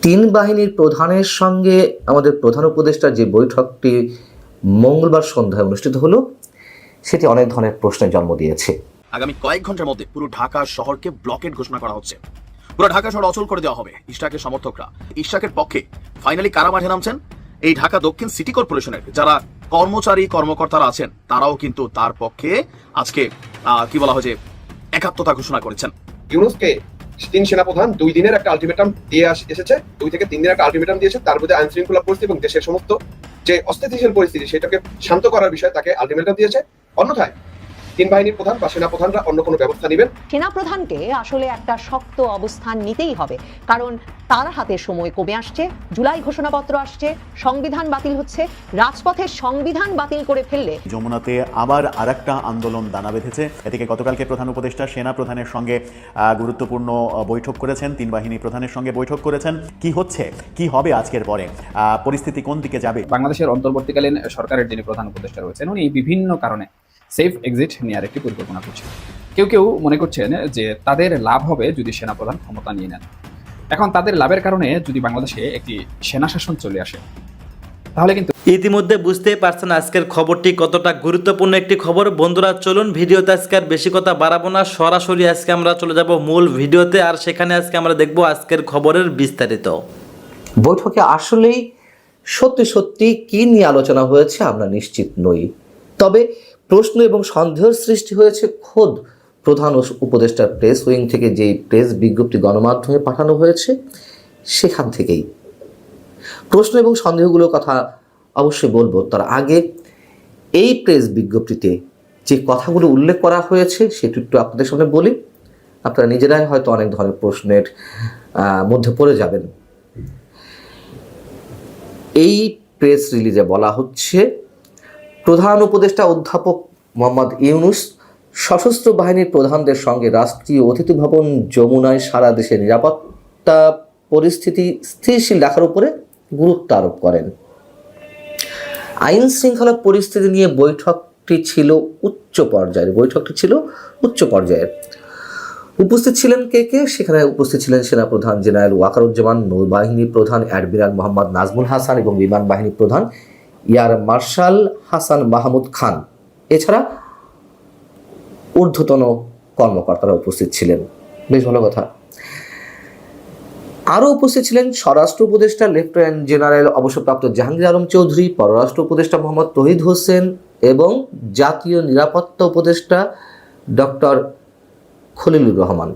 তিন বাহিনীর প্রধানের সঙ্গে আমাদের প্রধান উপদেষ্টার যে বৈঠকটি মঙ্গলবার সন্ধ্যায় অনুষ্ঠিত হলো, সেটি অনেক ধরনের প্রশ্নের জন্ম দিয়েছে। আগামী কয়েক ঘন্টার মধ্যে পুরো ঢাকা শহরকে ব্লকেট ঘোষণা করা হচ্ছে। পুরো ঢাকা শহর অচল করে দেওয়া হবে। ইশরাকের সমর্থকরা ইশরাকের পক্ষে ফাইনালি কারা মাঠে নামছেন? এই ঢাকা দক্ষিণ সিটি কর্পোরেশনের যারা কর্মকর্তারা আছেন, তারাও কিন্তু তার পক্ষে আজকে কি বলা হয় যে একাত্মতা ঘোষণা করেছেন। ইউনূসকে তিন সেনাপ্রধান 2 দিনের একটা আলটিমেটাম দিয়ে এসেছে, 2 থেকে 3 দিনের একটা আলটিমেটাম দিয়েছে। তার মধ্যে আইন শৃঙ্খলা পরিস্থিতি এবং দেশের সমস্ত যে অস্থিতিশীল পরিস্থিতি সেটাকে শান্ত করার বিষয়ে তাকে আলটিমেটাম দিয়েছে। অন্যথায় তিন বাহিনীর প্রধান বা সেনাপ্রধানরা অন্য কোনো ব্যবস্থা নেবেন। সেনাপ্রধানকে আসলে একটা শক্ত অবস্থান নিতেই হবে, কারণ তার হাতে সময় কমে আসছে। জুলাই ঘোষণাপত্র আসছে, সংবিধান বাতিল হচ্ছে। রাজপথে সংবিধান বাতিল করে ফেললে যমুনাতে আবার আরেকটা আন্দোলন দানা বেঁধেছে। এদিকে গতকালকে প্রধান উপদেষ্টা সেনা প্রধানের সঙ্গে গুরুত্বপূর্ণ বৈঠক করেছেন, তিন বাহিনী প্রধানের সঙ্গে বৈঠক করেছেন। কি হচ্ছে, কি হবে আজকের পরে, পরিস্থিতি কোন দিকে যাবে? বাংলাদেশের অন্তর্বর্তীকালীন সরকারের যিনি প্রধান উপদেষ্টা রয়েছেন, উনি বিভিন্ন কারণে সেফ এক্সিট নেওয়ার একটি পরিকল্পনা করছেন। কেউ কেউ মনে করছেন যে তাদের লাভ হবে যদি সেনাপ্রধান ক্ষমতা নিয়ে নেন। এখন তাদের লাভের কারণে যদি বাংলাদেশে একটি সেনা শাসন চলে আসে, তাহলে কিন্তু ইতিমধ্যে বুঝতেই পারছেন আজকের খবরটি কতটা গুরুত্বপূর্ণ একটি খবর। বন্ধুরা চলুন ভিডিওতে আজকে আর বেশি কথা বাড়াবো না, সরাসরি আজকে আমরা চলে যাব মূল ভিডিওতে। আর সেখানে আজকে আমরা দেখব আজকের খবরের বিস্তারিত। বৈঠকে আসলেই সত্যি কি নিয়ে আলোচনা হয়েছে আমরা নিশ্চিত নই, তবে প্রশ্ন এবং সন্দেহের সৃষ্টি হয়েছে খোদ প্রধান উপদেষ্টার প্রেস উইং থেকে যেই প্রেস বিজ্ঞপ্তি গণমাধ্যমে পাঠানো হয়েছে সেখান থেকেই। প্রশ্ন এবং সন্দেহগুলোর কথা অবশ্যই বলবো, তার আগে এই প্রেস বিজ্ঞপ্তিতে যে কথাগুলো উল্লেখ করা হয়েছে সেটি একটু আপনাদের সামনে বলি। আপনারা নিজেরাই হয়তো অনেক ধরনের প্রশ্নের মধ্যে পড়ে যাবেন। এই প্রেস রিলিজে বলা হচ্ছে, প্রধান উপদেষ্টা অধ্যাপক মোহাম্মদ ইউনূস সশস্ত্র বাহিনীর প্রধানদের সঙ্গে রাষ্ট্রীয় অতিথি ভবন যমুনায় সারা দেশের নিরাপত্তা পরিস্থিতি স্থিতিশীল রাখার উপরে গুরুত্ব আরোপ করেন। আইন শৃঙ্খলা পরিস্থিতি নিয়ে বৈঠকটি ছিল উচ্চ পর্যায়ের। উপস্থিত ছিলেন কে? সেখানে উপস্থিত ছিলেন সেনাপ্রধান জেনারেল ওয়াকারুজ্জামান, নৌবাহিনী প্রধান অ্যাডমিরাল মোহাম্মদ নাজমুল হাসান এবং বিমান বাহিনী প্রধান এয়ার মার্শাল হাসান মাহমুদ খান। এছাড়া ঊর্ধ্বতন কর্মকর্তারা উপস্থিত ছিলেন। বেশ ভালো কথা। আরও উপস্থিত ছিলেন স্বরাষ্ট্র উপদেষ্টা লেফটেন্যান্ট জেনারেল অবসরপ্রাপ্ত জাহাঙ্গীর আলম চৌধুরী, পররাষ্ট্র উপদেষ্টা মোহাম্মদ তৌহিদ হোসেন এবং জাতীয় নিরাপত্তা উপদেষ্টা ডক্টর খলিলুর রহমান।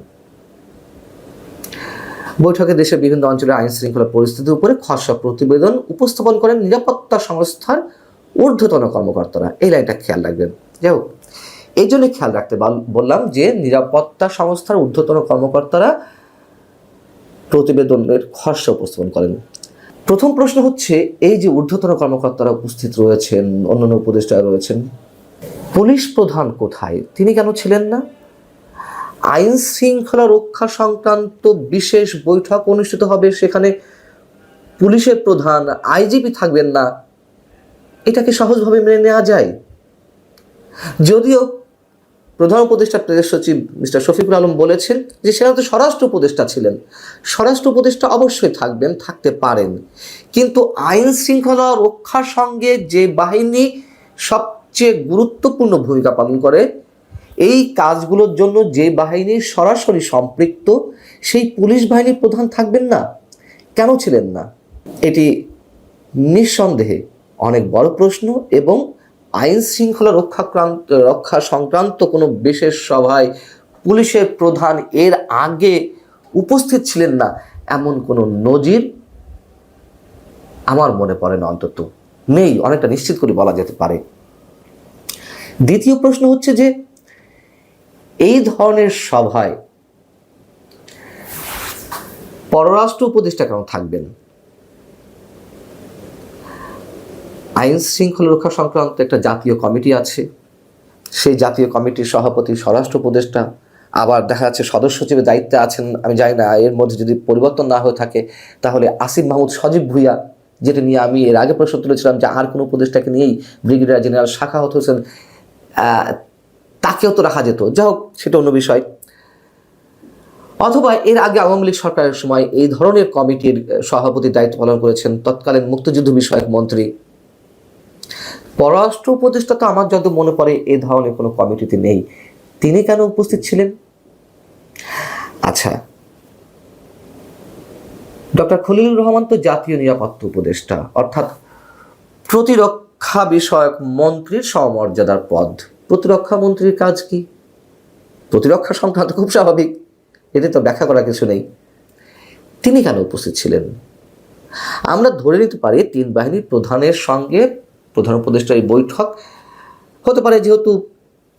বৈঠকে দেশের বিভিন্ন অঞ্চলের আইন শৃঙ্খলা পরিস্থিতির উপরে খসড়া প্রতিবেদন উপস্থাপন করেন নিরাপত্তা সংস্থার ঊর্ধ্বতন কর্মকর্তারা। এই লাইনটা খেয়াল রাখবেন। যাই হোক, এই জন্য খেয়াল রাখতে বললাম যে নিরাপত্তা সংস্থার ঊর্ধ্বতন কর্মকর্তারা প্রতিবেদনের খসড়া উপস্থাপন করেন। প্রথম প্রশ্ন হচ্ছে, এই যে ঊর্ধ্বতন কর্মকর্তারা উপস্থিত রয়েছেন, অন্যান্য উপদেষ্টারা রয়েছেন, পুলিশ প্রধান কোথায়? তিনি কেন ছিলেন না? আইন শৃঙ্খলা রক্ষা সংক্রান্ত বিশেষ বৈঠক অনুষ্ঠিত হবে, সেখানে পুলিশের প্রধান আইজিপি থাকবেন না, এটাকে সহজভাবে মেনে নেওয়া যায়? যদিও প্রধান উপদেষ্টা প্রেস সচিব মিস্টার শফিকুল আলম বলেছেন যে সেখানে তো স্বরাষ্ট্র উপদেষ্টা ছিলেন, স্বরাষ্ট্র উপদেষ্টা অবশ্যই থাকতে পারেন, কিন্তু আইন শৃঙ্খলা রক্ষার সঙ্গে যে বাহিনী সবচেয়ে গুরুত্বপূর্ণ ভূমিকা পালন করে, এই কাজগুলোর জন্য যে বাহিনী সরাসরি সম্পৃক্ত, সেই পুলিশ বাহিনীর প্রধান থাকবেন না? কেন ছিলেন না? এটি নিঃসন্দেহে অনেক বড় প্রশ্ন এবং আইন শৃঙ্খলা রক্ষা সংক্রান্ত কোনো বিশেষ সভায় পুলিশের প্রধান এর আগে উপস্থিত ছিলেন না এমন কোনো নজির আমার মনে পড়ে না, অন্তত নেই, অনেকটা নিশ্চিত করে বলা যেতে পারে। দ্বিতীয় প্রশ্ন হচ্ছে যে এই ধরনের সভায় পররাষ্ট্র উপদেষ্টা কেন থাকবেন? আইন শৃঙ্খলা রক্ষা সংক্রান্ত একটা জাতীয় কমিটি আছে, সেই জাতীয় কমিটির সভাপতি স্বরাষ্ট্র উপদেষ্টা, আবার দেখা যাচ্ছে সদস্য সচিবের দায়িত্বে আছেন। আমি জানি না এর মধ্যে যদি পরিবর্তন না হয়ে থাকে তাহলে আসিফ মাহমুদ সজীব ভুইয়া, যেটা নিয়ে আমি এর আগে প্রশ্ন তুলেছিলাম যে আর কোনো উপদেষ্টাকে নিয়েই ব্রিগেডিয়ার জেনারেল সাখাওয়াত হোসেন, তাকেও তো রাখা যেত। যাই হোক, সেটা অন্য বিষয়। অথবা এর আগে আওয়ামী লীগ সরকারের সময় এই ধরনের কমিটির সভাপতির দায়িত্ব পালন করেছেন তৎকালীন মুক্তিযুদ্ধ বিষয়ক মন্ত্রী। পররাষ্ট্র উপদেষ্টা তো আমার যত মনে পড়ে এই ধরনের কোনো কমিটিতে নেই, তিনি কেন উপস্থিত ছিলেন? আচ্ছা, ডক্টর খলিলুর রহমান তো জাতীয় নিরাপত্তা উপদেষ্টা, অর্থাৎ প্রতিরক্ষা বিষয়ক মন্ত্রীর সমমর্যাদার পদ। প্রতিরক্ষা মন্ত্রীর কাজ কি? প্রতিরক্ষা সংক্রান্ত, খুব স্বাভাবিক, এতে তো ব্যাখ্যা করার কিছু নেই। তিনি কেন উপস্থিত ছিলেন? আমরা ধরে নিতে পারি তিন বাহিনীর প্রধানের সঙ্গে প্রধান উপদেষ্টার এই বৈঠক হতে পারে, যেহেতু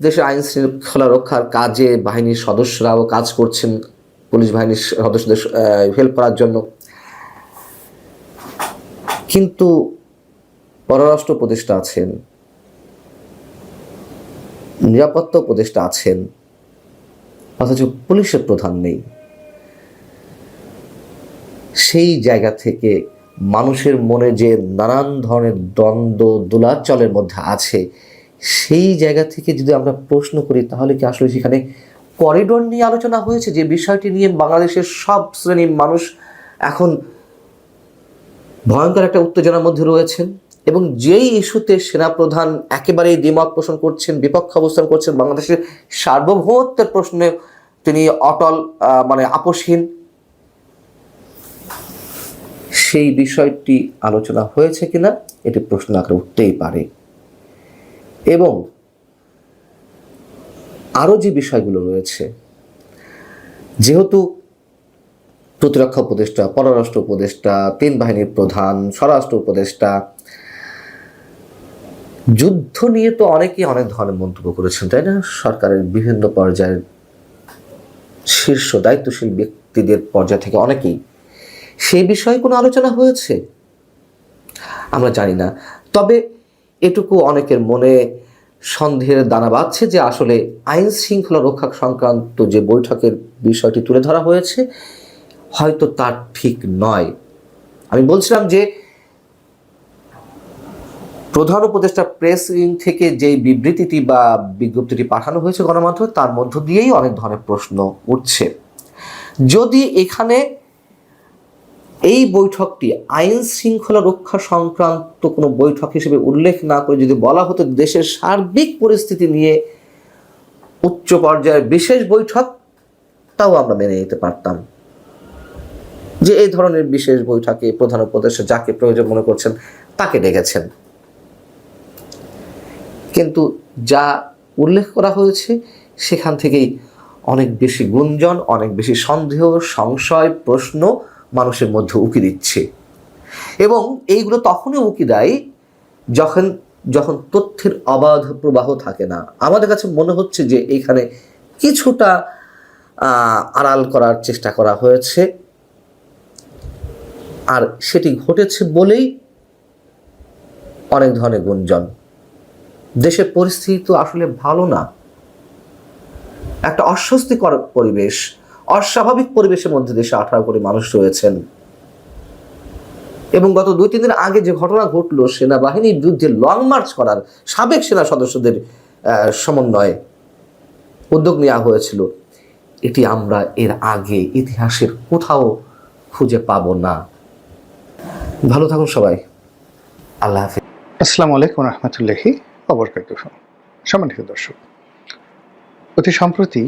দেশের আইন শৃঙ্খলা রক্ষার কাজে বাহিনীর সদস্যরাও কাজ করছেন, পুলিশ বাহিনীর সদস্যদের হেল্প করার জন্য। কিন্তু পররাষ্ট্র উপদেষ্টা আছেন, নিরাপত্তা উপদেষ্টা আছেন, অথচ পুলিশের প্রধান নেই। সেই জায়গা থেকে মানুষের মনে যে নানান ধরনের দ্বন্দ্ব দোলাচলের মধ্যে আছে, সেই জায়গা থেকে যদি আমরা প্রশ্ন করি, তাহলে কি আসলে সেখানে করিডোর নিয়ে আলোচনা হয়েছে? যে বিষয়টি নিয়ে বাংলাদেশের সব শ্রেণীর মানুষ এখন ভয়ঙ্কর একটা উত্তেজনার মধ্যে রয়েছেন, এবং যেই ইস্যুতে সেনাপ্রধান একেবারেই দ্বিমত পোষণ করছেন, বিপক্ষ অবস্থান করছেন, বাংলাদেশের সার্বভৌমত্বের প্রশ্নে তিনি অটল, আপোষহীন, সেই বিষয়টি আলোচনা হয়েছে কিনা এটি প্রশ্ন আকারে উঠতেই পারে। এবং আরো যে বিষয়গুলো রয়েছে, যেহেতু প্রতিরক্ষা উপদেষ্টা, পররাষ্ট্র উপদেষ্টা, তিন বাহিনীর প্রধান, স্বরাষ্ট্র উপদেষ্টা, যুদ্ধ নিয়ে তো অনেকেই অনেক ধরনের মন্তব্য করেছেন, তাই না? সরকারের বিভিন্ন পর্যায়ের শীর্ষ দায়িত্বশীল ব্যক্তিদের পর্যায় থেকে অনেকেই। সেই বিষয়ে কোনো আলোচনা হয়েছে আমরা জানি না। তবে এটুকু অনেকের মনে সন্দেহের দানা বাঁধছে যে আসলে আইন শৃঙ্খলা রক্ষা সংক্রান্ত যে বৈঠকের বিষয়টি তুলে ধরা হয়েছে, হয়তো তার ঠিক নয়। আমি বলছিলাম যে প্রধান উপদেষ্টা প্রেস উইং থেকে যে বিবৃতিটি বা বিজ্ঞপ্তিটি পাঠানো হয়েছে গণমাধ্যমে, তার মধ্য দিয়েই অনেক ধরনের প্রশ্ন উঠছে। যদি এখানে এই বৈঠকটি আইন শৃঙ্খলা রক্ষা সংক্রান্ত কোনো বৈঠক হিসেবে উল্লেখ না করে যদি বলা হতো দেশের সার্বিক পরিস্থিতি নিয়ে উচ্চ পর্যায়ের বিশেষ বৈঠক, তাও আমরা মেনে নিতে পারতাম যে এই ধরনের বিশেষ বৈঠকে প্রধান উপদেষ্টা যাকে প্রয়োজন মনে করছেন তাকে ডেকেছেন। কিন্তু যা উল্লেখ করা হয়েছে সেখান থেকেই অনেক বেশি গুঞ্জন, অনেক বেশি সন্দেহ, সংশয়, প্রশ্ন মানুষের মধ্যে উকি দিচ্ছে। এবং এইগুলো তখনই উকি দেয় যখন তথ্যের অবাধ প্রবাহ থাকে না। আমাদের কাছে মনে হচ্ছে যে এইখানে কিছুটা আড়াল করার চেষ্টা করা হয়েছে, আর সেটি ঘটেছে বলেই অনেক ধরনের গুঞ্জন। দেশের পরিস্থিতি তো আসলে ভালো না, একটা অস্বস্তিকর পরিবেশ, অস্বাভাবিক পরিবেশের মধ্যে দেশে 18 কোটি মানুষ রয়েছেন। এবং গত 2-3 দিন আগে যে ঘটনা ঘটলো, সেনাবাহিনীর বিরুদ্ধে লং মার্চ করার সাবেক সেনা সদস্যদের সমন্বয়ে উদ্যোগ নেওয়া হয়েছিল, এটি আমরা এর আগে ইতিহাসের কোথাও খুঁজে পাবো না। ভালো থাকুন সবাই, আল্লাহ হাফেজ। আসসালামু আলাইকুম রহমতুল্লাহি ওয়া বারাকাতুহু। সম্মানিত দর্শক, অতি সম্প্রতি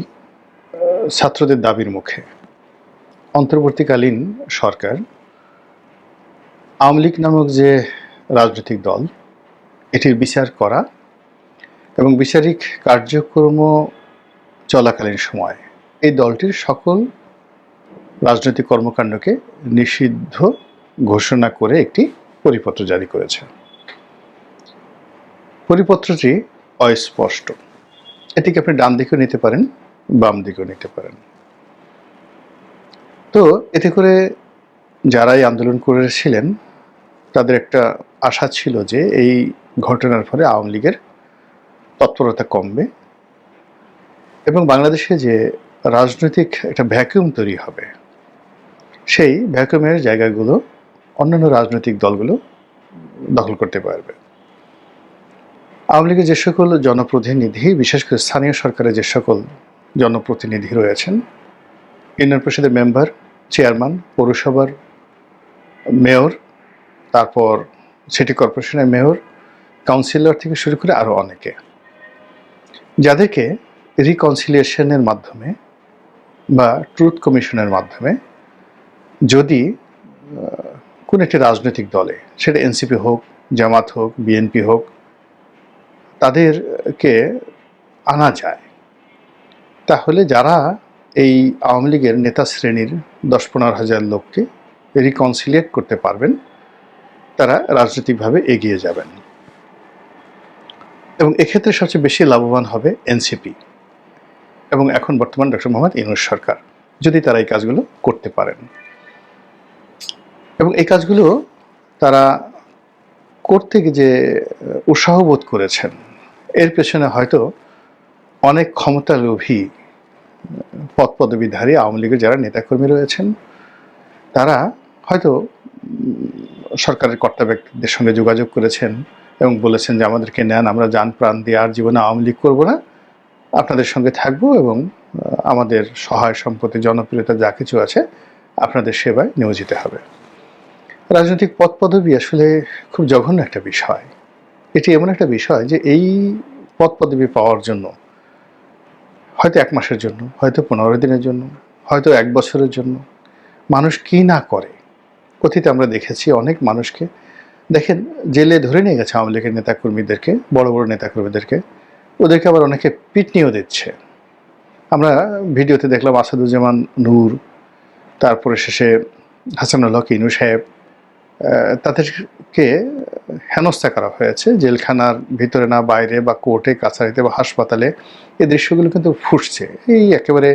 ছাত্রদের দাবির মুখে অন্তর্বর্তীকালীন সরকার আওয়ামী লীগ নামক যে রাজনৈতিক দল, এটির বিচার করা এবং বিচারিক কার্যক্রম চলাকালীন সময় এই দলটির সকল রাজনৈতিক কর্মকাণ্ডকে নিষিদ্ধ ঘোষণা করে একটি পরিপত্র জারি করেছে। পরিপত্রটি অস্পষ্ট, এটিকে আপনি ডান দিকেও নিতে পারেন, বাম দিকেও নিতে পারেন। তো এতে করে যারাই আন্দোলন করেছিলেন তাদের একটা আশা ছিল যে এই ঘটনার ফলে আওয়ামী লীগের তৎপরতা কমবে এবং বাংলাদেশে যে রাজনৈতিক একটা ভ্যাকুয়াম তৈরি হবে, সেই ভ্যাকুয়ামের জায়গাগুলো অন্যান্য রাজনৈতিক দলগুলো দখল করতে পারবে। আওয়ামী লীগের যে সকল জনপ্রতিনিধি, বিশেষ করে স্থানীয় সরকারের যে সকল জনপ্রতিনিধি রয়েছেন, ইউনিয়ন পরিষদের মেম্বার, চেয়ারম্যান, পৌরসভার মেয়র, তারপর সিটি কর্পোরেশনের মেয়র, কাউন্সিলর থেকে শুরু করে আরও অনেকে, যাদেরকে রিকনসিলিয়েশনের মাধ্যমে বা ট্রুথ কমিশনের মাধ্যমে যদি কোন একটি রাজনৈতিক দলে, সেটা এনসিপি হোক, জামাত হোক, বিএনপি হোক, তাদেরকে আনা যায়, তাহলে যারা এই আওয়ামী লীগের নেতা শ্রেণীর 10-15 হাজার লোককে রিকনসিলিয়েট করতে পারবেন, তারা রাজনৈতিকভাবে এগিয়ে যাবেন। এবং এক্ষেত্রে সবচেয়ে বেশি লাভবান হবে এনসিপি এবং এখন বর্তমান ডক্টর মোহাম্মদ ইউনূস সরকার, যদি তারা এই কাজগুলো করতে পারেন। এবং এই কাজগুলো তারা করতে গিয়ে যে উৎসাহ বোধ করেছেন, এর পেছনে হয়তো অনেক ক্ষমতা লোভী পদপদবীধারী আওয়ামী লীগের যারা নেতাকর্মী রয়েছেন, তারা হয়তো সরকারের কর্তা ব্যক্তিদের সঙ্গে যোগাযোগ করেছেন এবং বলেছেন যে আমাদেরকে নেন, আমরা জান প্রাণ দিয়ে আর জীবনে আওয়ামী লীগ করবো না, আপনাদের সঙ্গে থাকবো এবং আমাদের সহায় সম্পত্তি, জনপ্রিয়তা যা কিছু আছে আপনাদের সেবায় নিয়োজিত হবে। রাজনৈতিক পদপদবী আসলে খুব জঘন্য একটা বিষয়। এটি এমন একটা বিষয় যে এই পদপদবী পাওয়ার জন্য হয়তো 1 মাসের জন্য, হয়তো 15 দিনের জন্য, হয়তো 1 বছরের জন্য মানুষ কি না করে। অতীতে আমরা দেখেছি অনেক মানুষকে, দেখেন, জেলে ধরে নিয়ে গেছে আওয়ামী লীগের নেতাকর্মীদেরকে, বড় বড় নেতাকর্মীদেরকে, ওদেরকে আবার অনেকে পিটনিও দিচ্ছে। আমরা ভিডিওতে দেখলাম আসাদুজ্জামান নূর, তারপরে শেষে হাসানুল হক ইনু সাহেব, তাদেরকে হেনস্থা করা হয়েছে জেলখানার ভিতরে, না বাইরে বা কোর্টে কাছারিতে বা হাসপাতালে। এই দৃশ্যগুলো কিন্তু ফুটছে। এই একেবারে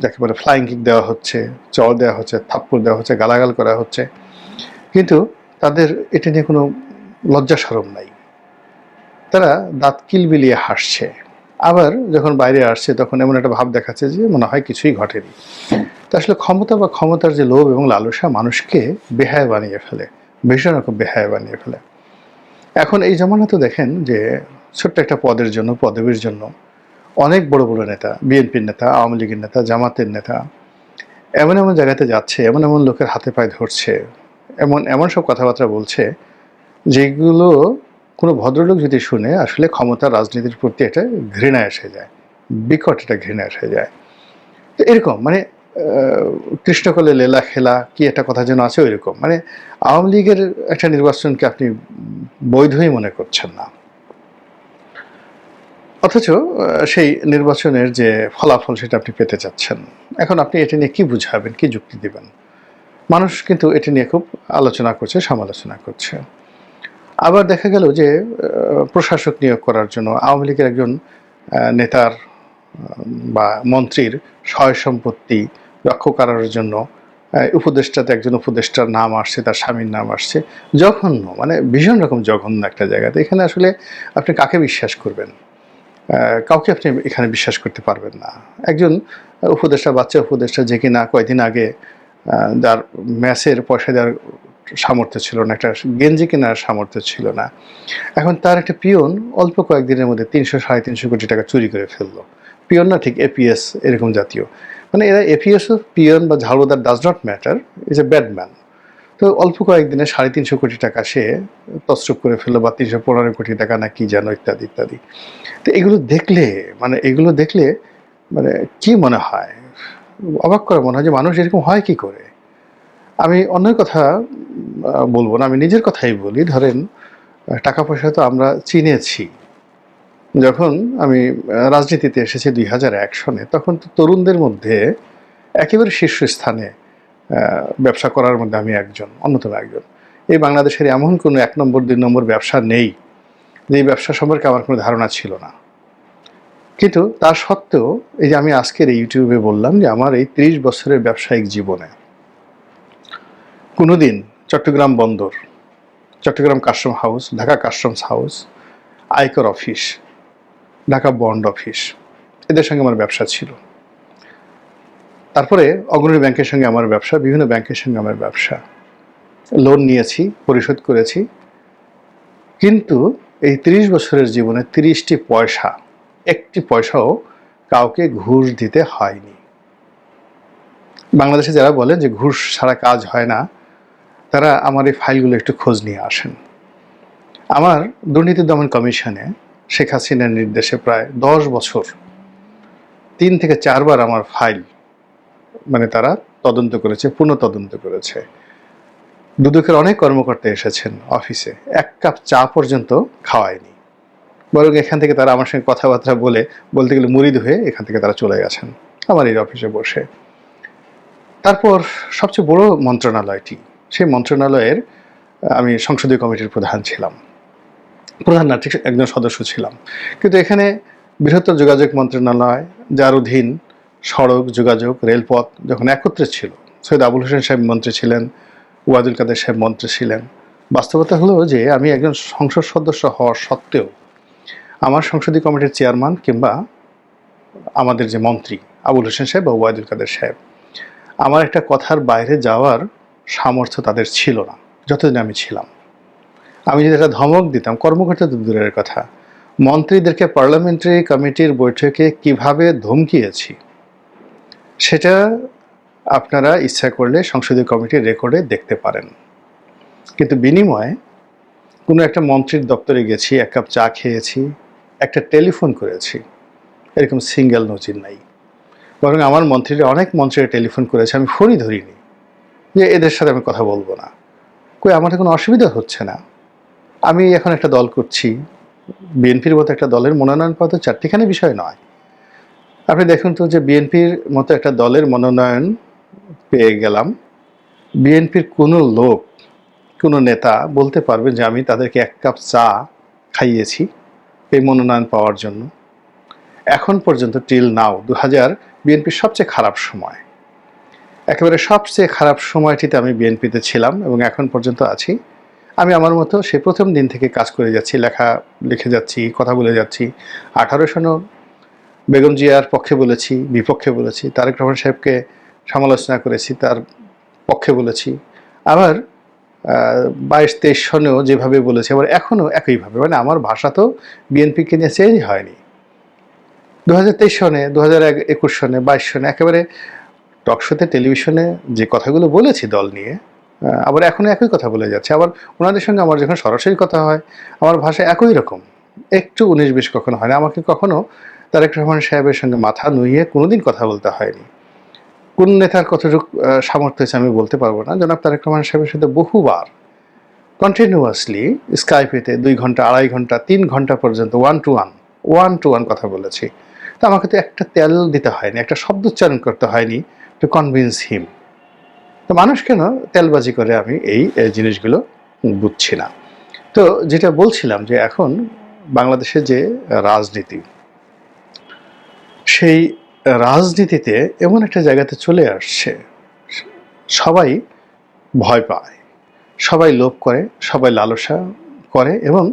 যাকে বলে ফ্লাইং কিক দেওয়া হচ্ছে, চড় দেওয়া হচ্ছে, থাপ্পড় দেওয়া হচ্ছে, গালাগাল করা হচ্ছে, কিন্তু তাদের এটা নিয়ে কোনো লজ্জা শরম নাই। তারা দাঁত কিলবিলিয়ে হাসছে। আবার যখন বাইরে আসছে তখন এমন একটা ভাব দেখাচ্ছে যে মনে হয় কিছুই ঘটেনি। তা আসলে ক্ষমতা বা ক্ষমতার যে লোভ এবং লালসা মানুষকে বেহায়া বানিয়ে ফেলে, ভীষণ রকম বেহায়া বানিয়ে ফেলে। এখন এই জমানা তো দেখেন যে ছোট্ট একটা পদের জন্য, পদবীর জন্য অনেক বড় বড় নেতা, বিএনপির নেতা, আওয়ামী লীগের নেতা, জামাতের নেতা এমন এমন জায়গাতে যাচ্ছে, এমন এমন লোকের হাতে পায়ে ধরছে, এমন সব কথাবার্তা বলছে যেগুলো কোনো ভদ্রলোক যদি শুনে আসলে ক্ষমতার রাজনীতির প্রতি একটা ঘৃণা এসে যায়, বিকট একটা ঘৃণা এসে যায়। তো এরকম মানে কৃষ্ণকলে লীলা খেলা কি একটা কথা যেন আছে, ওই রকম। মানে আওয়ামী লীগের একটা নির্বাচনকে আপনি বৈধই মনে করছেন না, অথচ সেই নির্বাচনের যে ফলাফল সেটা আপনি পেতে চাচ্ছেন। এখন আপনি এটা নিয়ে কি বুঝাবেন, কি যুক্তি দিবেন? মানুষ কিন্তু এটা নিয়ে খুব আলোচনা করছে, সমালোচনা করছে। আবার দেখা গেল যে প্রশাসক নিয়োগ করার জন্য আওয়ামী লীগের একজন নেতার বা মন্ত্রীর সয় সম্পত্তি রক্ষা করার জন্য উপদেষ্টাতে একজন উপদেষ্টার নাম আসছে, তার স্বামীর নাম আসছে। জঘন্য, মানে ভীষণ রকম জঘন্য একটা জায়গাতে। এখানে আসলে আপনি কাকে বিশ্বাস করবেন? কাউকে আপনি এখানে বিশ্বাস করতে পারবেন না। একজন উপদেষ্টা, বাচ্চা উপদেষ্টা, যে কিনা কয়েকদিন আগে যার ম্যাচের পয়সা দেওয়ার সামর্থ্য ছিল না, একটা গেঞ্জি কেনার সামর্থ্য ছিল না, এখন তার একটা পিয়ন অল্প কয়েকদিনের মধ্যে 300-350 কোটি টাকা চুরি করে ফেললো। পিয়ন না, ঠিক এপিএস এরকম জাতীয়। মানে এরা এপিএসও, পিয়ন বা ঝাড়ুদার does not matter, is a bad man. তো অল্প কয়েকদিনে 350 কোটি টাকা সে তছরূপ করে ফেললো, বা 315 কোটি টাকা না কি যেন, ইত্যাদি ইত্যাদি। তো এগুলো দেখলে মানে কি মনে হয়, অবাক করে মনে হয় যে মানুষ এরকম হয় কি করে। আমি অন্যের কথা বলবো না, আমি নিজের কথাই বলি। ধরেন টাকা পয়সা তো আমরা চিনেছি। যখন আমি রাজনীতিতে এসেছি 2001 সনে, তখন তো তরুণদের মধ্যে একেবারে শীর্ষস্থানে ব্যবসা করার মধ্যে আমি অন্যতম একজন। এই বাংলাদেশের এমন কোনো 1 নম্বর 2 নম্বর ব্যবসা নেই যে এই ব্যবসা সম্পর্কে আমার কোনো ধারণা ছিল না। কিন্তু তা সত্ত্বেও এই যে আমি আজকের ইউটিউবে বললাম যে আমার এই 30 বছরের ব্যবসায়িক জীবনে কোনোদিন চট্টগ্রাম বন্দর, Chattogram custom house, Dhaka customs house, আয়কর অফিস, ঢাকা বন্ড অফিস, এদের সঙ্গে আমার ব্যবসা ছিল। তারপরে অগ্রণী ব্যাংকের সঙ্গে আমার ব্যবসা, বিভিন্ন ব্যাংকের সঙ্গে আমার ব্যবসা, লোন নিয়েছি, পরিশোধ করেছি। কিন্তু এই 30 বছরের জীবনে 30টি পয়সা, একটি পয়সাও কাউকে ঘুষ দিতে হয়নি। বাংলাদেশে যারা বলেন যে ঘুষ ছাড়া কাজ হয় না, তারা আমার এই ফাইলগুলো একটু খোঁজ নিয়ে আসেন। আমার দুর্নীতি দমন কমিশনে শেখ হাসিনার নির্দেশে প্রায় 10 বছর 3 থেকে 4 বার আমার ফাইল মানে তারা তদন্ত করেছে, পুনঃ তদন্ত করেছে। দুদকের অনেক কর্মকর্তা এসেছেন অফিসে, 1 কাপ চা পর্যন্ত খাওয়ায়নি, বরং এখান থেকে তারা আমার সঙ্গে কথাবার্তা বলতে গেলে মুরিদ হয়ে এখান থেকে তারা চলে গেছেন আমার এই অফিসে বসে। তারপর সবচেয়ে বড় মন্ত্রণালয়টি, সেই মন্ত্রণালয়ের আমি সংসদীয় কমিটির প্রধান ছিলাম, প্রধান না ঠিক একজন সদস্য ছিলাম। কিন্তু এখানে বৃহত্তর যোগাযোগ মন্ত্রণালয়, যার অধীন সড়ক, যোগাযোগ, রেলপথ যখন একত্রে ছিল, সৈয়দ আবুল হোসেন সাহেব মন্ত্রী ছিলেন, ওয়াদুল কাদের সাহেব মন্ত্রী ছিলেন। বাস্তবতা হলো যে আমি একজন সংসদ সদস্য হওয়ার সত্ত্বেও আমার সংসদীয় কমিটির চেয়ারম্যান কিংবা আমাদের যে মন্ত্রী আবুল হোসেন সাহেব বা ওয়াদুল কাদের সাহেব, আমার একটা কথার বাইরে যাওয়ার সামর্থ্য তাদের ছিল না যতদিন আমি ছিলাম। আমি যদি একটা ধমক দিতাম, কর্মকর্তা তো দূরের কথা, মন্ত্রীদেরকে পার্লামেন্টারি কমিটির বৈঠকে কিভাবে ধমকিয়েছি সেটা আপনারা ইচ্ছা করলে সংসদীয় কমিটির রেকর্ডে দেখতে পারেন। কিন্তু বিনিময়ে কোনো একটা মন্ত্রীর দপ্তরে গেছি, 1 কাপ চা খেয়েছি, একটা টেলিফোন করেছি, এরকম সিঙ্গেল নজির নাই। বরং আমার মন্ত্রীরা অনেক মন্ত্রীরা টেলিফোন করেছে, আমি ফোনই ধরিনি, যে এদের সাথে আমি কথা বলবো না। আমার কোনো অসুবিধা হচ্ছে না, আমি এখন একটা দল করছি, বিএনপির মতো একটা দলের মনোনয়ন পাওয়া তো 4টিখানি বিষয় নয়। আপনি দেখুন তো যে বিএনপির মতো একটা দলের মনোনয়ন পেয়ে গেলাম, বিএনপির কোনো লোক, কোনো নেতা বলতে পারবেন যে আমি তাদেরকে 1 কাপ চা খাইয়েছি এই মনোনয়ন পাওয়ার জন্য? এখন পর্যন্ত টিল নাও 2000 বিএনপির সবচেয়ে খারাপ সময়, একেবারে সবচেয়ে খারাপ সময়টিতে আমি বিএনপিতে ছিলাম এবং এখন পর্যন্ত আছি। আমি আমার মতো সে প্রথম দিন থেকে কাজ করে যাচ্ছি, লিখে যাচ্ছি, কথা বলে যাচ্ছি। 18 সনও বেগম জিয়ার পক্ষে বলেছি, বিপক্ষে বলেছি, তারেক রহমান সাহেবকে সমালোচনা করেছি, তার পক্ষে বলেছি। আবার 22-23 সনেও যেভাবে বলেছি, আবার এখনও একইভাবে, মানে আমার ভাষা তো বিএনপিকে নিয়ে চেঞ্জ হয়নি। 2023 সনে, 2021 সনে, 22 সনে একেবারে টকশোতে, টেলিভিশনে যে কথাগুলো বলেছি দল নিয়ে, আবার এখনও একই কথা বলে যাচ্ছে। আবার ওনাদের সঙ্গে আমার যখন সরাসরি কথা হয়, আমার ভাষা একই রকম, একটু 19-20 কখনো হয় না। আমাকে কখনো তারেক রহমান সাহেবের সঙ্গে মাথা নুইয়ে কোনোদিন কথা বলতে হয়নি। কোন নেতার কতটুকু সামর্থ্য হয়েছে আমি বলতে পারবো না। জনাব তারেক রহমান সাহেবের সাথে বহুবার কন্টিনিউয়াসলি স্কাইপেতে 2 ঘন্টা, 2.5 ঘন্টা, 3 ঘন্টা পর্যন্ত ওয়ান টু ওয়ান কথা বলেছি। তো আমাকে তো একটা তেল দিতে হয়নি, একটা শব্দ উচ্চারণ করতে হয়নি টু কনভিন্স হিম। তো মানুষ কেন তেলবাজি করে, আমি এই জিনিসগুলো বুঝছি না। তো যেটা বলছিলাম যে এখন বাংলাদেশে যে রাজনীতি, সেই রাজনীতিতে এমন একটা জায়গাতে চলে আসছে, সবাই ভয় পায়, সবাই লোভ করে, সবাই লালসা করে এবং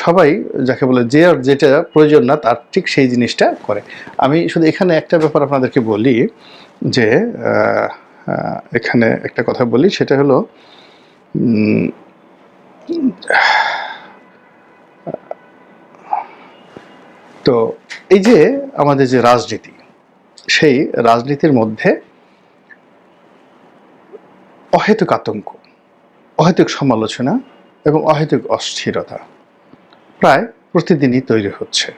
সবাই যাকে বলে যে যেটা প্রয়োজন না তার ঠিক সেই জিনিসটা করে। আমি শুধু এখানে একটা ব্যাপার আপনাদেরকে বলি, যে এখানে একটা কথা বলি, সেটা হলো তো এই যে আমাদের যে রাজনীতি, সেই রাজনীতির মধ্যে অহেতুক আতঙ্ক, অহেতুক সমালোচনা এবং অহেতুক অস্থিরতা প্রায় প্রতিদিনই তৈরি হচ্ছে।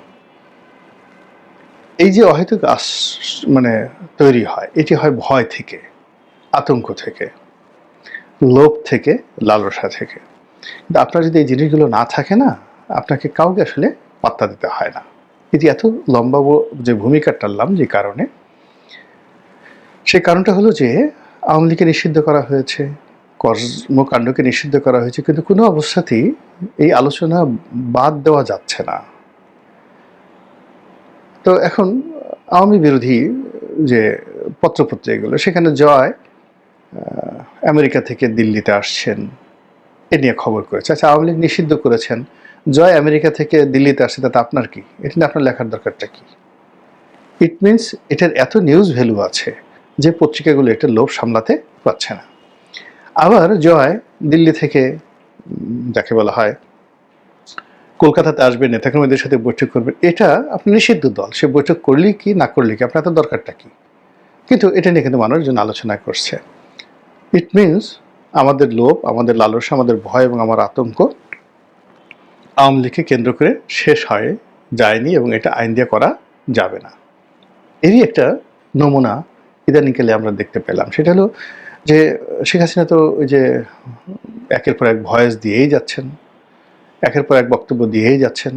এই যে অহেতুক তৈরি হয়, এটি হয় ভয় থেকে, আতঙ্ক থেকে, লোভ থেকে, লালসা থেকে। কিন্তু আপনার যদি এই জিনিসগুলো না থাকে না, আপনাকে কাউকে আসলে পাত্তা দিতে হয় না। এটি এত লম্বা যে ভূমিকা টানলাম যে কারণে, সেই কারণটা হলো যে আওয়ামী লীগকে নিষিদ্ধ করা হয়েছে, কর্মকাণ্ডকে নিষিদ্ধ করা হয়েছে, কিন্তু কোনো অবস্থাতেই এই আলোচনা বাদ দেওয়া যাচ্ছে না। তো এখন আওয়ামী বিরোধী যে পত্রপত্রিকাগুলো, সেখানে জয় আমেরিকা থেকে দিল্লিতে আসছেন এ নিয়ে খবর করেছে। আচ্ছা, আওয়ামী লীগ নিষিদ্ধ করেছেন, জয় আমেরিকা থেকে দিল্লিতে আসছে, তাতে আপনার কি? এটা নিয়ে আপনার লেখার দরকারটা কি? ইট মিনস এটার এত নিউজ ভ্যালু আছে যে পত্রিকাগুলো এটা লোভ সামলাতে পারছে না। আবার জয় দিল্লি থেকে, যাকে বলা হয় কলকাতাতে আসবেন, নেতাকর্মীদের সাথে বৈঠক করবেন, এটা আপনি নিষিদ্ধ দল, সে বৈঠক করলেই কি না করলে কি, আপনার তো দরকারটা কি? কিন্তু এটা নিয়ে কিন্তু মানুষজন আলোচনা করছে। ইট মিনস আমাদের লোভ, আমাদের লালসা, আমাদের ভয় এবং আমার আতঙ্ক আওয়ামী লীগকে কেন্দ্র করে শেষ হয়ে যায়নি এবং এটা আইন দিয়ে করা যাবে না। এরই একটা নমুনা ইদানিংকালে আমরা দেখতে পেলাম। সেটা হলো যে শেখ হাসিনা তো ওই যে একের পর এক ভয়েস দিয়েই যাচ্ছেন, একের পর এক বক্তব্য দিয়েই যাচ্ছেন।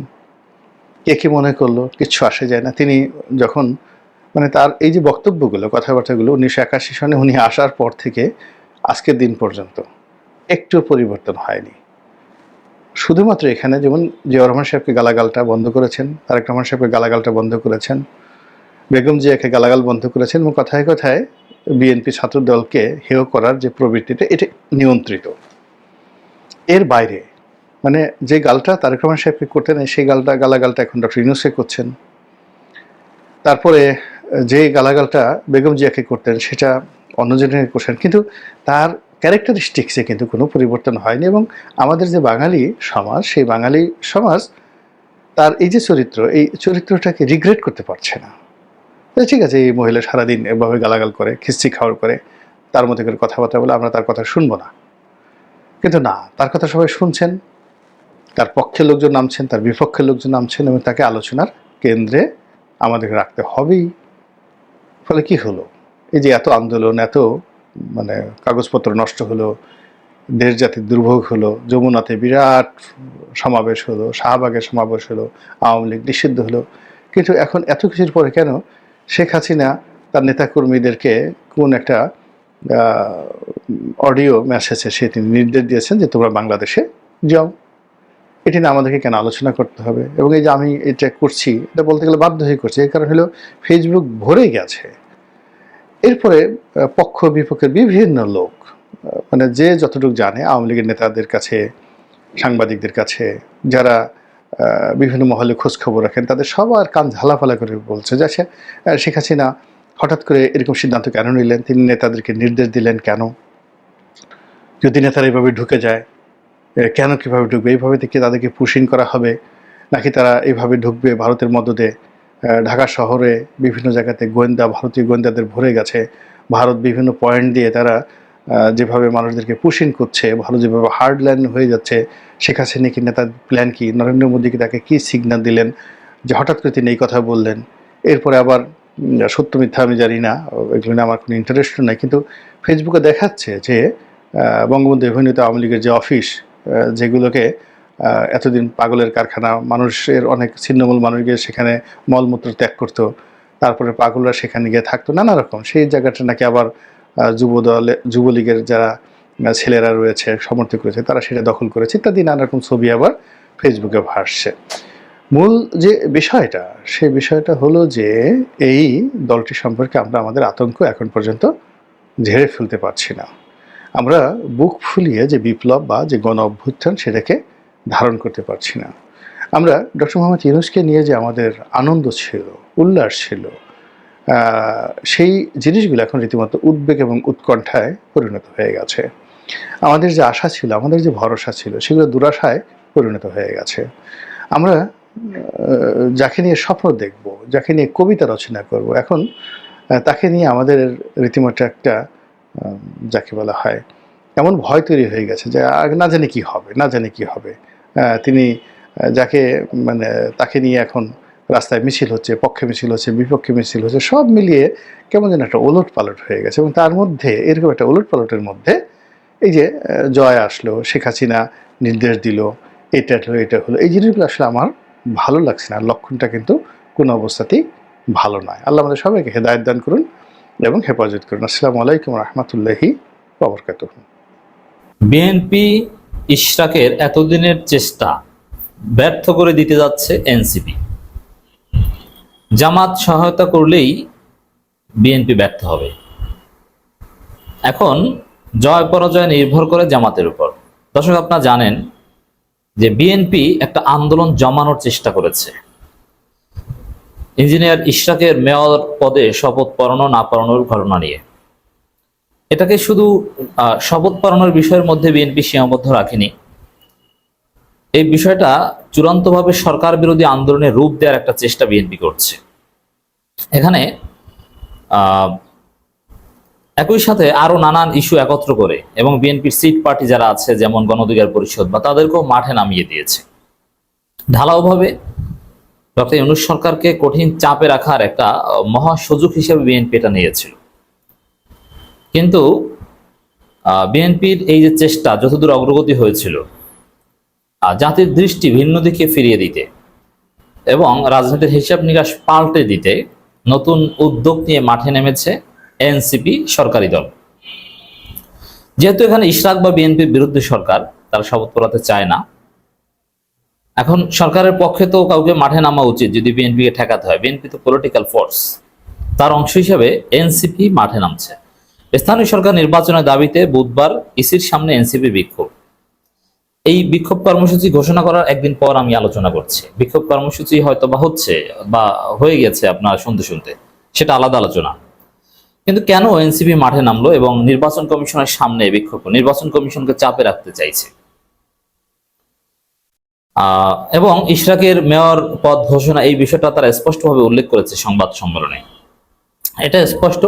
কে কি মনে করলো কিচ্ছু আসে যায় না। তিনি যখন মানে তার এই যে বক্তব্যগুলো, কথাবার্তাগুলো 1981 সনে উনি আসার পর থেকে আজকের দিন পর্যন্ত একটু পরিবর্তন হয়নি। শুধুমাত্র এখানে যেমন জিয়াউর রহমান সাহেবকে গালাগালটা বন্ধ করেছেন, তারেক রহমান সাহেবকে গালাগালটা বন্ধ করেছেন, বেগম জিয়াকে গালাগাল বন্ধ করেছেন এবং কথায় কথায় বিএনপি ছাত্র দলকে হেয় করার যে প্রবৃত্তিটা এটা নিয়ন্ত্রিত। এর বাইরে মানে যে গালটা তারেক রহমান সাহেবকে করতেন সেই গালাগালটা এখন ডক্টর ইউনূসকে করছেন। তারপরে যে গালাগালটা বেগম জিয়াকে করতেন সেটা অন্যজনকে করছেন, কিন্তু তার ক্যারেক্টারিস্টিক্সে কিন্তু কোনো পরিবর্তন হয়নি। এবং আমাদের যে বাঙালি সমাজ, সেই বাঙালি সমাজ তার এই যে চরিত্র, এই চরিত্রটাকে রিগ্রেট করতে পারছে না। ঠিক আছে, এই মহিলা সারাদিন এভাবে গালাগাল করে, খিস্তি খাওয়ার করে, তার মধ্যে করে কথাবার্তা বলে, আমরা তার কথা শুনবো না। কিন্তু না, তার কথা সবাই শুনছেন, তার পক্ষের লোকজন নামছেন, তার বিপক্ষের লোকজন নামছেন এবং তাকে আলোচনার কেন্দ্রে আমাদেরকে রাখতে হবেই। ফলে কি হলো, এই যে এত আন্দোলন, এত মানে কাগজপত্র নষ্ট হলো, দেশ জাতির দুর্ভোগ হলো, যমুনাতে বিরাট সমাবেশ হলো, শাহবাগের সমাবেশ হলো, আওয়ামী লীগ নিষিদ্ধ হলো, কিন্তু এখন এত কিছুর পরে কেন শেখ হাসিনা তার নেতাকর্মীদেরকে কোন একটা অডিও মেসেজে সে তিনি নির্দেশ দিয়েছেন যে তোমরা বাংলাদেশে যাও। এটি না আমাদেরকে কেন আলোচনা করতে হবে? এবং এই যে আমি এটা করছি, এটা বলতে গেলে বাধ্য হয়ে করছি, এর কারণ হলো ফেসবুক ভরে গেছে। এরপরে পক্ষ বিপক্ষের বিভিন্ন লোক, মানে যে যতটুকু জানে আওয়ামী লীগের নেতাদের কাছে, সাংবাদিকদের কাছে, যারা বিভিন্ন মহলে খোঁজখবর রাখেন, তাদের সবার কান ঝালাফালা করে বলছে যে শেখ হাসিনা হঠাৎ করে এরকম সিদ্ধান্ত কেন নিলেন, তিনি নেতাদেরকে নির্দেশ দিলেন কেন, যদি নেতারা এইভাবে ঢুকে যায় কেন, কীভাবে ঢুকবে, এইভাবে থেকে তাদেরকে পুশিং করা হবে নাকি তারা এইভাবে ঢুকবে ভারতের মদদে। ঢাকা শহরে বিভিন্ন জায়গাতে গোয়েন্দা, ভারতীয় গোয়েন্দাদের ভরে গেছে, ভারত বিভিন্ন পয়েন্ট দিয়ে তারা যেভাবে মানুষদেরকে পুশিং করছে, ভারত যেভাবে হার্ডল্যান্ড হয়ে যাচ্ছে, শেখ হাসিনা কি নেতার প্ল্যান কি, নরেন্দ্র মোদীকে তাকে কী সিগন্যাল দিলেন যে হঠাৎ করে তিনি এই কথা বললেন। এরপরে আবার সত্য মিথ্যা আমি জানি না, এগুলো নিয়ে আমার কোনো ইন্টারেস্টও নাই, কিন্তু ফেসবুকে দেখাচ্ছে যে বঙ্গবন্ধু এভিনিউতে আওয়ামী লীগের যে অফিস, যেগুলোকে এতদিন পাগলের কারখানা, মানুষের অনেক ছিন্নমূল মানুষ গিয়ে সেখানে মলমূত্র ত্যাগ করতো, তারপরে পাগলরা সেখানে গিয়ে থাকতো নানা রকম, সেই জায়গাটা নাকি আবার যুবলীগের যারা ছেলেরা রয়েছে, সমর্থক রয়েছে, তারা সেটা দখল করেছে ইত্যাদি নানা রকম ছবি আবার ফেসবুকে ভাসছে। মূল যে বিষয়টা, সেই বিষয়টা হলো যে এই দলটি সম্পর্কে আমরা আমাদের আতঙ্ক এখন পর্যন্ত ঝেড়ে ফেলতে পারছি না। আমরা বুক ফুলিয়ে যে বিপ্লব বা যে গণ অভ্যুত্থান সেটাকে ধারণ করতে পারছি না। আমরা ডক্টর মোহাম্মদ ইউনূসকে নিয়ে যে আমাদের আনন্দ ছিল, উল্লাস ছিল, সেই জিনিসগুলো এখন রীতিমতো উদ্বেগ এবং উৎকণ্ঠায় পরিণত হয়ে গেছে। আমাদের যে আশা ছিল, আমাদের যে ভরসা ছিল, সেগুলো দুরাশায় পরিণত হয়ে গেছে। আমরা যাকে নিয়ে স্বপ্ন দেখব, যাকে নিয়ে কবিতা রচনা করব, এখন তাকে নিয়ে আমাদের রীতিমতো একটা যাকে বলা হয় এমন ভয় তৈরি হয়ে গেছে যে না জানি কি হবে, না জানি কি হবে। তিনি যাকে মানে তাকে নিয়ে এখন রাস্তায় মিছিল হচ্ছে, পক্ষে মিছিল হচ্ছে, বিপক্ষে মিছিল হচ্ছে, সব মিলিয়ে কেমন যেন একটা ওলট পালট হয়ে গেছে। এবং তার মধ্যে এরকম একটা ওলট পালটের মধ্যে এই যে জয় আসলো, শেখ হাসিনা নির্দেশ দিল, এটা হলো এটা হলো, এই জিনিসগুলো আসলে আমার ভালো লাগছে না। লক্ষণটা কিন্তু কোনো অবস্থাতেই ভালো নয়। আল্লাহ আমাদের সবাইকে হেদায়েত দান করুন এবং হেফাজত করুন। আসসালামু আলাইকুম রহমতুল্লাহি ওয়া বারাকাতুহু। বিএনপি ইশরাকের এতদিনের চেষ্টা ব্যর্থ করে দিতে যাচ্ছে এনসিপি। জামাত সহায়তা করলেই বিএনপি ব্যর্থ হবে। এখন জয় পরাজয় নির্ভর করে জামাতের উপর। দর্শক, আপনারা জানেন যে বিএনপি একটা আন্দোলন জমানোর চেষ্টা করেছে ইঞ্জিনিয়ার ইশরাকের মেয়র পদে শপথ পড়ানো না পড়ানোর ঘটনা নিয়ে। এটাকে শুধু শপথ পড়ানোর বিষয়ের মধ্যে বিএনপি সীমাবদ্ধ রাখেনি, এই বিষয়টা চূড়ান্তভাবে সরকার বিরোধী আন্দোলনের রূপ দেওয়ার একটা চেষ্টা বিএনপি করছে। এখানে একই সাথে আরো নানান ইস্যু একত্র করে এবং বিএনপির সিট পার্টি যারা আছে যেমন গণ অধিকার পরিষদ বা তাদেরকেও মাঠে নামিয়ে দিয়েছে। ঢালাওভাবে ডক্টর ইউনূস সরকারকে কঠিন চাপে রাখার একটা মহা সুযোগ হিসেবে বিএনপি এটা নিয়েছিল। কিন্তু বিএনপির এই যে চেষ্টা যতদূর অগ্রগতি হয়েছিল জাতির দৃষ্টি ভিন্ন দিকে ফিরিয়ে দিতে এবং রাজনীতির হিসাব নিকাশ পাল্টে দিতে নতুন উদ্যোগ নিয়ে মাঠে নেমেছে এনসিপি সরকারি দল। যেহেতু এখানে ইশরাক বা বিএনপির বিরুদ্ধে সরকার, তারা শপথ পড়াতে চায় না। এখন সরকারের পক্ষে তো কাউকে মাঠে নামা উচিত যদি বিএনপিকে ঠেকাতে হয়। বিএনপি তো পলিটিক্যাল ফোর্স, তার অংশ হিসেবে এনসিপি মাঠে নামছে। স্থানীয় সরকার নির্বাচনের দাবিতে বুধবার ইসির সামনে এনসিপি বিক্ষোভ। এই বিক্ষোভ কর্মসূচি ঘোষণা করার একদিন পর আমি আলোচনা করছি। বিক্ষোভ কর্মসূচি হয়তো বা হচ্ছে বা হয়ে গেছে আপনারা শুনতে শুনতে, সেটা আলাদা আলোচনা। কিন্তু কেন এনসিপি মাঠে নামলো এবং নির্বাচন কমিশনের সামনে বিক্ষোভ? নির্বাচন কমিশনকে চাপে রাখতে চাইছে এবং ইশরাকের মেয়র পদ ঘোষণা, এই বিষয়টা তারা স্পষ্টভাবে উল্লেখ করেছে সংবাদ সম্মেলনে। এটা স্পষ্ট,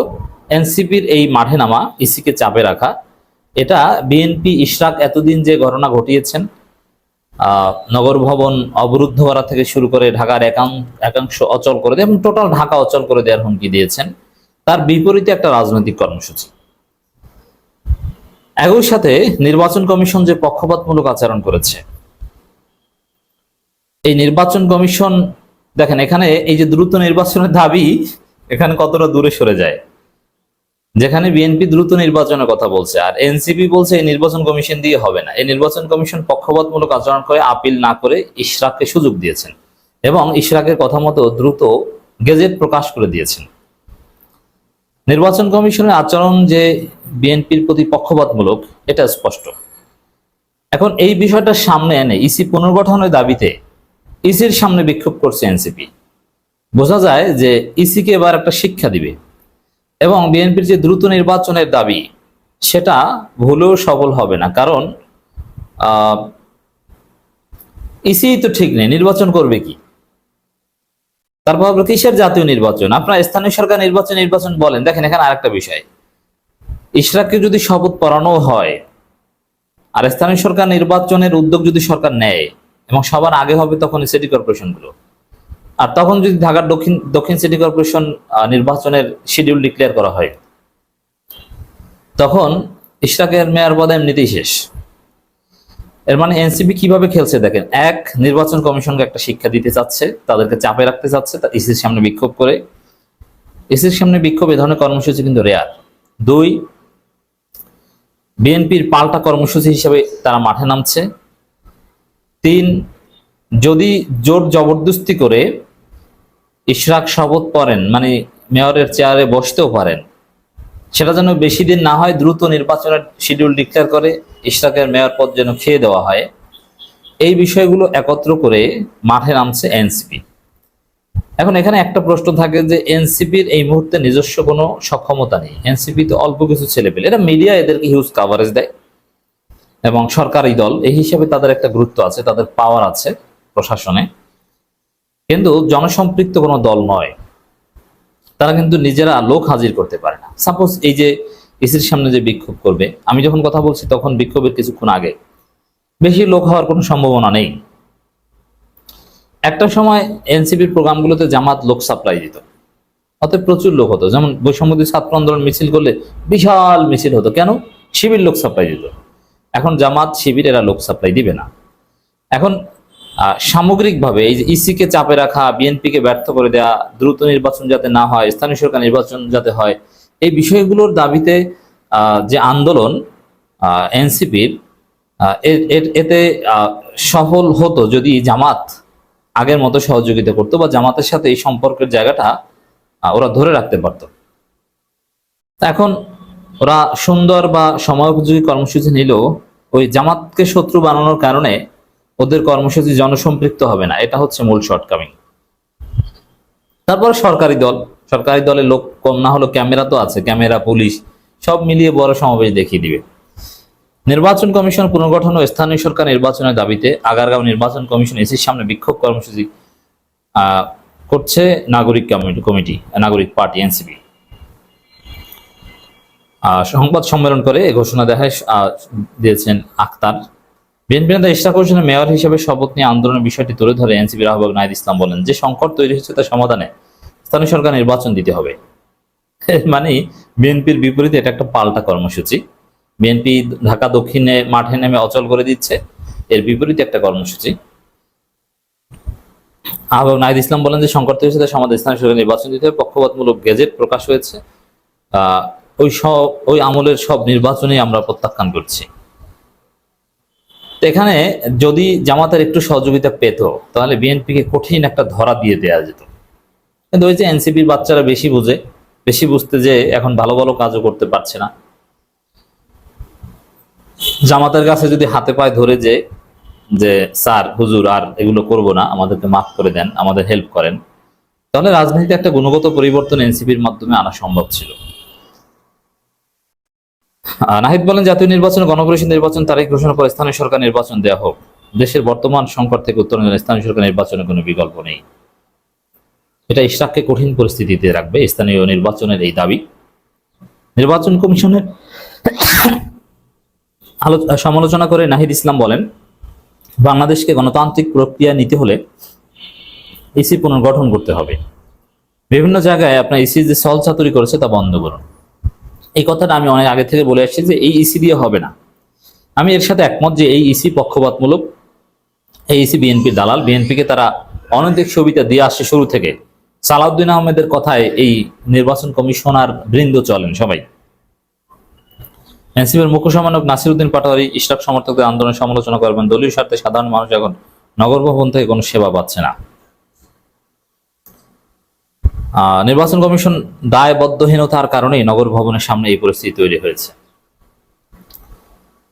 এনসিপির এই মাঠে নামা, ইসিকে চাপে রাখা, এটা বিএনপি ইশরাক এতদিন যে ঘটনা ঘটিয়েছেন, নগর ভবন অবরুদ্ধ করা থেকে শুরু করে ঢাকার একাংশ অচল করে দেয় এবং টোটাল ঢাকা অচল করে দেওয়ার হুমকি দিয়েছেন, তার বিপরীতে একটা রাজনৈতিক কর্মসূচি। একই সাথে নির্বাচন কমিশন যে পক্ষপাতমূলক আচরণ করেছে, এই নির্বাচন কমিশন দেখেন এখানে এই যে দ্রুত নির্বাচনের দাবি এখানে কতটা দূরে সরে যায়। যেখানে বিএনপি দ্রুত নির্বাচনের কথা বলছে আর এনসিপি বলছে এই নির্বাচন কমিশন দিয়ে হবে না। এই নির্বাচন কমিশন পক্ষপাতমূলক আচরণ করে আপিল না করে ইশরাককে সুযোগ দিয়েছেন এবং ইশরাকের কথা মতো দ্রুত গেজেট প্রকাশ করে দিয়েছেন। নির্বাচন কমিশনের আচরণ যে বিএনপির প্রতি পক্ষপাতমূলক এটা স্পষ্ট। এখন এই বিষয়টা সামনে এনে ইসি পুনর্গঠনের দাবিতে ইসির সামনে বিক্ষোভ করছে এনসিপি। বোঝা যায় যে ইসিকে এবার একটা শিক্ষা দিবে এবং বিএনপির যে দ্রুত নির্বাচনের দাবি সেটা ভুলেও সফল হবে না। কারণ ইসি তো ঠিক নেই, নির্বাচন করবে কি? তারপর কিসের জাতীয় নির্বাচন? আপনার স্থানীয় সরকার নির্বাচন বলেন। দেখেন এখানে আরেকটা বিষয়, ইশরাককে যদি শপথ পড়ানো হয় আর স্থানীয় সরকার নির্বাচনের উদ্যোগ যদি সরকার নেয় এবং সবার আগে হবে তখন সিটি কর্পোরেশন গুলো, আর তখন যদি ঢাকার দক্ষিণ সিটি কর্পোরেশন নির্বাচনের শিডিউল ডিক্লেয়ার করা হয়, তখন ইশরাকের মেয়র পদ এমনিতেই শেষ। এর মানে এনসিপি কিভাবে খেলছে দেখেন। এক, নির্বাচন কমিশনকে একটা শিক্ষা দিতে চাচ্ছে, তাদেরকে চাপে রাখতে চাচ্ছে ইসির সামনে বিক্ষোভ করে। ইসির সামনে বিক্ষোভ এ ধরনের কর্মসূচি কিন্তু রেয়ার। দুই, বিএনপির পাল্টা কর্মসূচি হিসেবে তারা মাঠে নামছে। তিন, যদি জোর জবরদস্তি করে ইশরাক শপথ পড়েন, মানে মেয়রের চেয়ারে বসতেও পারেন, সেটা যেন বেশি দিন না হয়, দ্রুত নির্বাচনের শিডিউল ডিক্লেয়ার করে ইশরাকের মেয়র পদ যেন খেয়ে দেওয়া হয়। এই বিষয়গুলো একত্র করে মাঠে নামছে এনসিপি। এখন এখানে একটা প্রশ্ন থাকে যে এনসিপির এই মুহূর্তে নিজস্ব কোনো সক্ষমতা নেই। এনসিপি তো অল্প কিছু ছেলেপেলে, এরা মিডিয়া এদেরকে হিউজ কাভারেজ দেয় এবং সরকারি দল এই হিসেবে তাদের একটা গুরুত্ব আছে, তাদের পাওয়ার আছে প্রশাসনে, কিন্তু জনসম্পৃক্ত কোনো দল নয়। তারা কিন্তু নিজেরা লোক হাজির করতে পারে না। সাপোজ এই যে ইসির সামনে যে বিক্ষোভ করবে, আমি যখন কথা বলছি তখন বিক্ষোভের কিছুক্ষণ আগে, বেশি লোক হওয়ার কোনো সম্ভাবনা নেই। একটা সময় এনসিপির প্রোগ্রামগুলোতে জামাত লোক সাপ্লাই দিত, অতএব প্রচুর লোক হতো। যেমন বৈষম্যবিরোধী ছাত্র আন্দোলন মিছিল করলে বিশাল মিছিল হতো, কেন? শিবির লোক সাপ্লাই দিত। এখন জামাত শিবির এরা লোক সাপ্লাই দিবে না। এখন সামগ্রিকভাবে এই যে ইসিকে চাপে রাখা, বিএনপিকে ব্যর্থ করে দেয়া, দ্রুত নির্বাচন যাতে না হয়, স্থানীয় সরকার নির্বাচন যাতে হয়, এই বিষয়গুলোর দাবিতে যে আন্দোলন এনসিপির, এতে সফল হতো যদি জামাত আগের মতো সহযোগিতা করতো বা জামাতের সাথে এই সম্পর্কের জায়গাটা ওরা ধরে রাখতে পারত। এখন ওরা সুন্দর বা সময়োপযোগী কর্মসূচি নিলেও ওই জামাতকে শত্রু বানানোর কারণে ওদের কর্মসূচি জনসম্পৃক্ত হবে না, এটা হচ্ছে মূল শর্টকামিং। তারপর সরকারি দলের লোক কম না হলো ক্যামেরা তো আছে, ক্যামেরা, পুলিশ সব মিলিয়ে বড় সমাবেশ দেখিয়ে দিবে। নির্বাচন কমিশন পুনর্গঠন ও স্থানীয় সরকার নির্বাচনের দাবিতে আগারগাঁও নির্বাচন কমিশন এসির সামনে বিক্ষোভ কর্মসূচি করছে নাগরিক পার্টি এনসিপি। সংবাদ সম্মেলন করে এ ঘোষণা দিয়েছেন আক্তার। বিএনপি নেতা ইশরাক হোসেনের মেয়র হিসেবে শপথ নিয়ে আন্দোলনের বিষয়টি তুলে ধরে এনসিপির আহ্বায়ক নাহিদ ইসলাম বলেন যে সংকট তৈরি হয়েছে তার সমাধানে স্থানীয় সরকার নির্বাচন দিতে হবে। মানে বিএনপির বিপরীতে এটা একটা পাল্টা কর্মসূচি। বিএনপি ঢাকা দক্ষিণে মাঠে নেমে অচল করে দিচ্ছে, এর বিপরীতে একটা কর্মসূচি। আহ্বায়ক নাহিদ ইসলাম বলেন যে সংকট তৈরি হয়েছে তার সমাধানে স্থানীয় সরকার নির্বাচন দিতে হবে। পক্ষপাতমূলক গেজেট প্রকাশ হয়েছে, ওই আমলের সব নির্বাচনেই আমরা প্রত্যাখ্যান করছি। এখানে যদি জামাতের একটু সহযোগিতা পেত তাহলে বিএনপিকে কঠিন একটা ধরা দিয়ে দেওয়া যেত। কিন্তু ওই যে এনসিপির বাচ্চারা বেশি বুঝতে যে এখন ভালো ভালো কাজও করতে পারছে না, জামাতের কাছে যদি হাতে পায়ে ধরে যে স্যার হুজুর আর এগুলো করব না, আমাদেরকে মাফ করে দেন, আমাদের হেল্প করেন, তাহলে রাজনীতিতে একটা গুণগত পরিবর্তন এনসিপির মাধ্যমে আনা সম্ভব ছিল। নাহিদ বলেন জাতীয় নির্বাচন গণপরিষদ নির্বাচন তারিখ ঘোষণা করে স্থানীয় সরকার নির্বাচন দেওয়া হোক। দেশের বর্তমান সংকট থেকে উত্তরণের জন্য স্থানীয় সরকার নির্বাচনের কোনো বিকল্প নেই। এটা ইশরাককে কঠিন পরিস্থিতিতে রাখবে স্থানীয় নির্বাচনের এই দাবি। নির্বাচন কমিশনের সমালোচনা করে নাহিদ ইসলাম বলেন বাংলাদেশকে গণতান্ত্রিক প্রক্রিয়া নিতে হলে ইসি পুনর্গঠন করতে হবে। বিভিন্ন জায়গায় আপনার ইসি যে ছলচাতুরি করেছে তা বন্ধ করুন। এই কথাটা আমি অনেক আগে থেকে বলে আসছি যে এই ইসি দিয়ে হবে না। আমি এর সাথে একমত যে এই ইসি পক্ষপাতমূলক, এই ইসি বিএনপির দালাল। বিএনপিকে তারা অনৈতিক সুবিধা দিয়ে আসছে শুরু থেকে। সালাউদ্দিন আহমেদের কথায় এই নির্বাচন কমিশনার বৃন্দ চলেন সবাই। এনসিপির মুখ্য সমন্বয়ক নাসিরউদ্দিন পাটোয়ারি ইশরাক সমর্থকদের আন্দোলনের সমালোচনা করবেন। দলীয় স্বার্থে সাধারণ মানুষ এখন নগর ভবন থেকে কোনো সেবা পাচ্ছে না। নির্বাচন কমিশন দায়বদ্ধহীনতার কারণেই নগর ভবনের সামনে এই পরিস্থিতি তৈরি হয়েছে।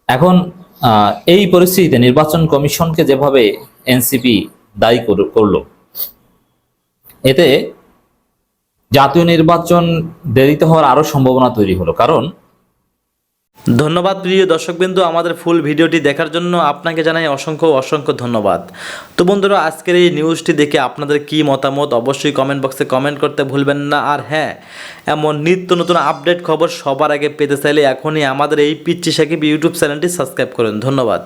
এখন এই পরিস্থিতিতে নির্বাচন কমিশনকে যেভাবে এনসিপি দায়ী করলো, এতে জাতীয় নির্বাচন দেরিতে হওয়ার আরো সম্ভাবনা তৈরি হলো। কারণ ধন্যবাদ প্রিয় দর্শকবৃন্দ, আমাদের ফুল ভিডিওটি দেখার জন্য আপনাকে জানাই অসংখ্য ধন্যবাদ। তো বন্ধুরা, আজকের এই নিউজটি দেখে আপনাদের কি মতামত অবশ্যই কমেন্ট বক্সে কমেন্ট করতে ভুলবেন না। আর হ্যাঁ, এমন নিত্য নতুন আপডেট খবর সবার আগে পেতে চাইলে এখনই আমাদের এই পিচ্চি সাকিব ইউটিউব চ্যানেলটি সাবস্ক্রাইব করুন। ধন্যবাদ।